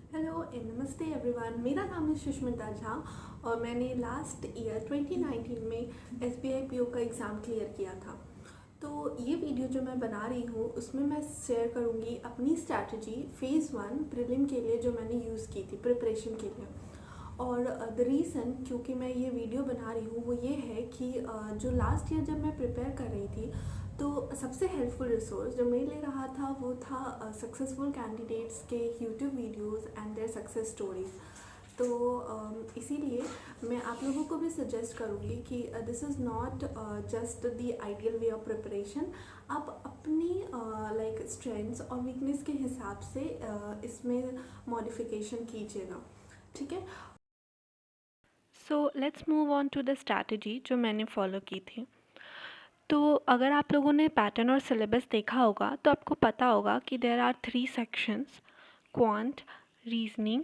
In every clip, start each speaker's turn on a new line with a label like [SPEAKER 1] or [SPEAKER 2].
[SPEAKER 1] Hello and नमस्ते everyone. मेरा नाम है सुष्मिता झा और मैंने लास्ट ईयर 2019 में एसबीआई पीओ का एग्ज़ाम क्लियर किया था। तो ये वीडियो जो मैं बना रही हूँ उसमें मैं शेयर करूँगी अपनी स्ट्रैटेजी फ़ेज़ 1 प्रीलिम के लिए जो मैंने यूज़ की थी प्रिपरेशन के लिए। और द रीज़न क्योंकि मैं ये वीडियो बना रही हूँ वो ये है कि जो लास्ट ईयर जब मैं प्रिपेयर कर रही थी तो सबसे हेल्पफुल रिसोर्स जो मैं ले रहा था वो था सक्सेसफुल कैंडिडेट्स के YouTube videos and their success stories. तो इसीलिए मैं आप लोगों को भी सजेस्ट करूँगी कि this is not just the ideal way of preparation. आप अपनी लाइक स्ट्रेंथ्स और वीकनेस के हिसाब से इसमें मॉडिफिकेशन कीजिएगा, ठीक है।
[SPEAKER 2] So let's move on to the strategy जो मैंने फॉलो की थी। तो अगर आप लोगों ने पैटर्न और सिलेबस देखा होगा तो आपको पता होगा कि there are 3 sections, quant, reasoning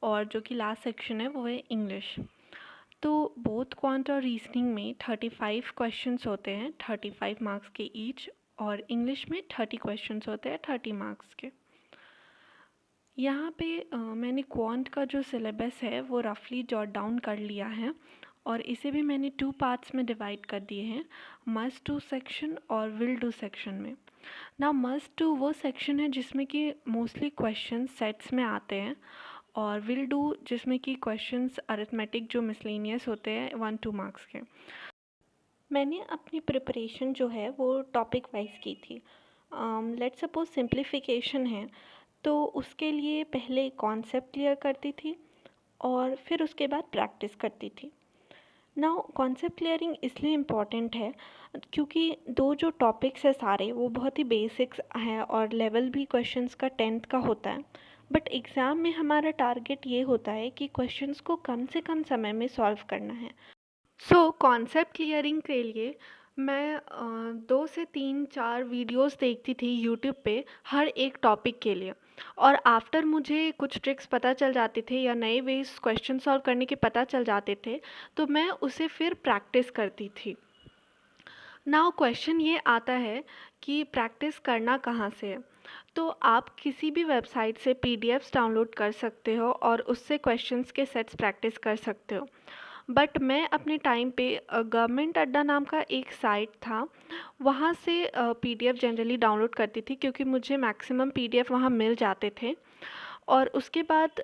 [SPEAKER 2] और जो कि लास्ट सेक्शन है वो है इंग्लिश। तो बोथ क्वांट और रीजनिंग में 35 क्वेश्चंस होते हैं 35 मार्क्स के ईच, और इंग्लिश में 30 क्वेश्चंस होते हैं 30 मार्क्स के। यहाँ पे मैंने क्वांट का जो सिलेबस है वो रफली जॉट डाउन कर लिया है और इसे भी मैंने 2 पार्ट्स में डिवाइड कर दिए हैं, मस्ट डू सेक्शन और विल डू सेक्शन में। ना मस्ट डू वो सेक्शन है जिसमें कि मोस्टली क्वेश्चन सेट्स में आते हैं, और विल डू जिसमें कि क्वेश्चंस अरिथमेटिक जो मिसलेनियस होते हैं 1-2 मार्क्स के। मैंने अपनी प्रिपरेशन जो है वो टॉपिक वाइज की थी। लेट्स सपोज सिंप्लीफिकेशन है तो उसके लिए पहले कॉन्सेप्ट क्लियर करती थी और फिर उसके बाद प्रैक्टिस करती थी। नाउ कॉन्सेप्ट क्लियरिंग इसलिए इम्पॉर्टेंट है क्योंकि दो जो टॉपिक्स है सारे वो बहुत ही बेसिक्स हैं और लेवल भी क्वेश्चंस का 10th का होता है। बट एग्ज़ाम में हमारा टारगेट ये होता है कि क्वेश्चंस को कम से कम समय में सॉल्व करना है। सो कॉन्सेप्ट क्लियरिंग के लिए मैं 2 से 3-4 वीडियोस देखती थी यूट्यूब पे हर एक टॉपिक के लिए, और आफ्टर मुझे कुछ ट्रिक्स पता चल जाते थे या नए वेज क्वेश्चन सॉल्व करने के पता चल जाते थे तो मैं उसे फिर प्रैक्टिस करती थी। नाउ क्वेश्चन ये आता है कि प्रैक्टिस करना कहाँ से है। तो आप किसी भी वेबसाइट से पीडीएफ्स डाउनलोड कर सकते हो और उससे क्वेश्चंस के सेट्स प्रैक्टिस कर सकते हो। बट मैं अपने टाइम पे गवर्नमेंट अड्डा नाम का एक साइट था, वहाँ से पीडीएफ जनरली डाउनलोड करती थी क्योंकि मुझे मैक्सिमम पीडीएफ वहाँ मिल जाते थे। और उसके बाद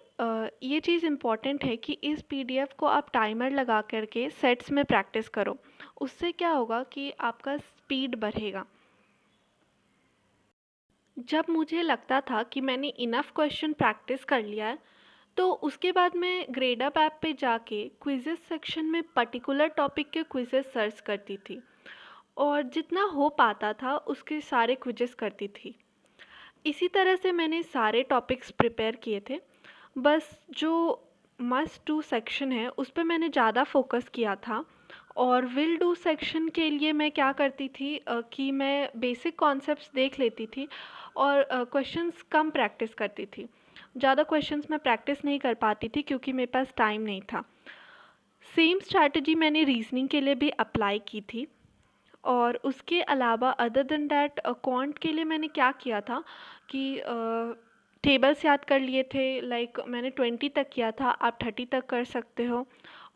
[SPEAKER 2] ये चीज़ इम्पॉर्टेंट है कि इस पीडीएफ को आप टाइमर लगा करके सेट्स में प्रैक्टिस करो। उससे क्या होगा कि आपका स्पीड बढ़ेगा। जब मुझे लगता था कि मैंने इनफ क्वेश्चन प्रैक्टिस कर लिया है तो उसके बाद मैं ग्रेडअप ऐप पे जाके क्विज़ेस सेक्शन में पर्टिकुलर टॉपिक के क्विज़ेस सर्च करती थी और जितना हो पाता था उसके सारे क्विज़ेस करती थी। इसी तरह से मैंने सारे टॉपिक्स प्रिपेयर किए थे। बस जो मस्ट डू सेक्शन है उस पे मैंने ज़्यादा फोकस किया था, और विल डू सेक्शन के लिए मैं क्या करती थी कि मैं बेसिक कॉन्सेप्ट्स देख लेती थी और क्वेश्चंस कम प्रैक्टिस करती थी। ज़्यादा क्वेश्चंस मैं प्रैक्टिस नहीं कर पाती थी क्योंकि मेरे पास टाइम नहीं था। सेम स्ट्रैटेजी मैंने रीजनिंग के लिए भी अप्लाई की थी। और उसके अलावा अदर देन डैट क्वांट के लिए मैंने क्या किया था कि टेबल्स याद कर लिए थे। लाइक मैंने 20 तक किया था, आप 30 तक कर सकते हो।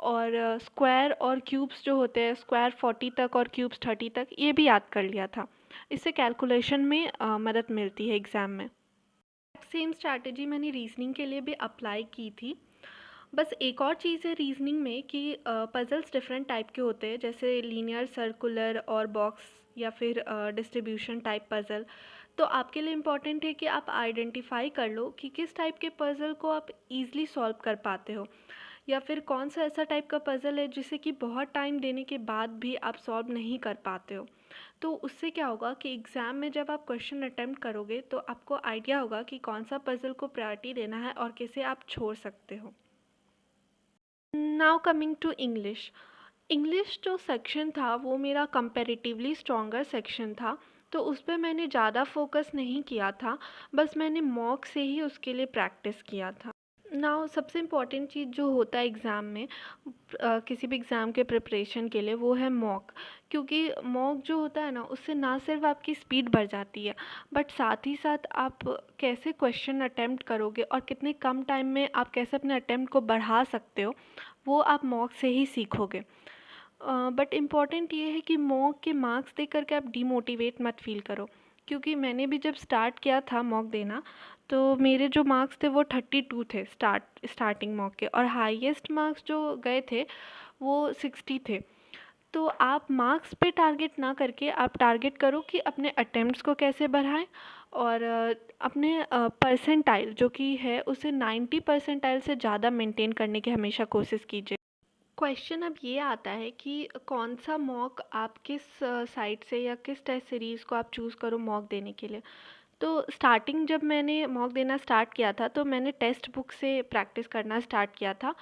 [SPEAKER 2] और स्क्वायर और क्यूब्स जो होते हैं, स्क्वायर 40 तक और क्यूब्स 30 तक, ये भी याद कर लिया था। इससे कैलकुलेशन में मदद मिलती है एग्ज़ाम में। सेम स्ट्रैटेजी मैंने रीजनिंग के लिए भी अप्लाई की थी। बस एक और चीज़ है रीजनिंग में कि पजल्स डिफरेंट टाइप के होते हैं, जैसे लीनियर, सर्कुलर और बॉक्स या फिर डिस्ट्रीब्यूशन टाइप पज़ल। तो आपके लिए इम्पॉर्टेंट है कि आप आइडेंटिफाई कर लो कि किस टाइप के पज़ल को आप ईज़िली सॉल्व कर पाते हो, या फिर कौन सा ऐसा टाइप का पज़ल है जिसे कि बहुत टाइम देने के बाद भी आप सॉल्व नहीं कर पाते हो। तो उससे क्या होगा कि एग्ज़ाम में जब आप क्वेश्चन अटेम्प्ट करोगे तो आपको आइडिया होगा कि कौन सा पज़ल को प्रायोरिटी देना है और किसे आप छोड़ सकते हो। Now coming to English. English जो सेक्शन था वो मेरा कंपैरेटिवली स्ट्रॉन्गर सेक्शन था, तो उस पर मैंने ज़्यादा फोकस नहीं किया था। बस मैंने मॉक से ही उसके लिए प्रैक्टिस किया था। नाउ सबसे इम्पॉर्टेंट चीज़ जो होता है एग्ज़ाम में किसी भी एग्ज़ाम के प्रिपरेशन के लिए वो है मॉक। क्योंकि मॉक जो होता है ना उससे ना सिर्फ आपकी स्पीड बढ़ जाती है बट साथ ही साथ आप कैसे क्वेश्चन अटेम्प्ट करोगे और कितने कम टाइम में आप कैसे अपने अटेम्प्ट को बढ़ा सकते हो वो आप मॉक से ही सीखोगे। बट इम्पॉर्टेंट ये है कि मॉक के मार्क्स देख कर के आप डीमोटिवेट मत फील करो। क्योंकि मैंने भी जब स्टार्ट किया था मॉक देना तो मेरे जो मार्क्स थे वो 32 थे स्टार्टिंग मॉक के, और हाईएस्ट मार्क्स जो गए थे वो 60 थे। तो आप मार्क्स पे टारगेट ना करके आप टारगेट करो कि अपने अटेम्प्ट्स को कैसे बढ़ाएं और अपने परसेंटाइल जो कि है उसे 90 परसेंटाइल से ज़्यादा मेंटेन करने की हमेशा कोशिश कीजिए। क्वेश्चन अब ये आता है कि कौन सा मॉक आप किस साइट से या किस टेस्ट सीरीज़ को आप चूज़ करो मॉक देने के लिए। तो स्टार्टिंग जब मैंने मॉक देना स्टार्ट किया था तो मैंने टेक्स्ट बुक से प्रैक्टिस करना स्टार्ट किया था।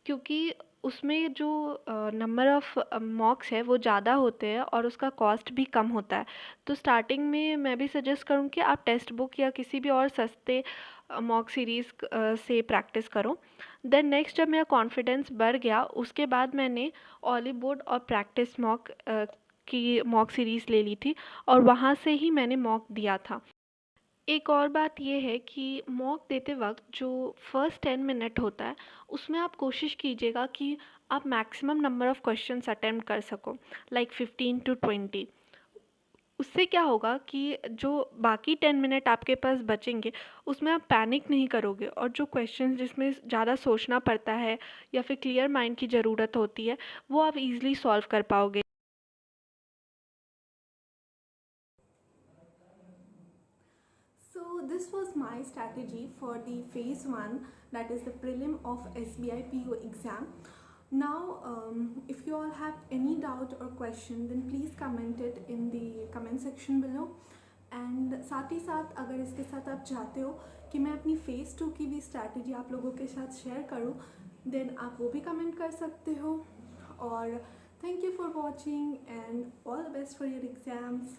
[SPEAKER 2] क्योंकि उसमें जो नंबर ऑफ़ मॉक्स है वो ज़्यादा होते हैं और उसका कॉस्ट भी कम होता है। तो स्टार्टिंग में मैं भी सजेस्ट करूँ कि आप टेक्स्ट बुक या किसी भी और सस्ते मॉक सीरीज़ से प्रैक्टिस करो। देन नेक्स्ट जब मेरा कॉन्फिडेंस बढ़ गया उसके बाद मैंने ऑलिव बोर्ड और प्रैक्टिस मॉक की मॉक सीरीज़ ले ली थी और वहाँ से ही मैंने मॉक दिया था। एक और बात ये है कि मॉक देते वक्त जो फर्स्ट 10 मिनट होता है उसमें आप कोशिश कीजिएगा कि आप maximum number of questions attempt कर सको, लाइक 15 टू 20। उससे क्या होगा कि जो बाकी 10 मिनट आपके पास बचेंगे उसमें आप पैनिक नहीं करोगे और जो क्वेश्चंस जिसमें ज़्यादा सोचना पड़ता है या फिर क्लियर माइंड की ज़रूरत होती है वो आप इजीली सॉल्व कर पाओगे।
[SPEAKER 1] So this was my strategy for the phase 1, that is the prelim of SBI PO exam. Now if you all have any doubt or question then please comment it in the comment section below. And साथ ही साथ अगर इसके साथ आप चाहते हो कि मैं अपनी फेज़ 2 की भी स्ट्रैटेजी आप लोगों के साथ शेयर करूं देन आप वो भी कमेंट कर सकते हो। और thank you for watching and all the best for your exams.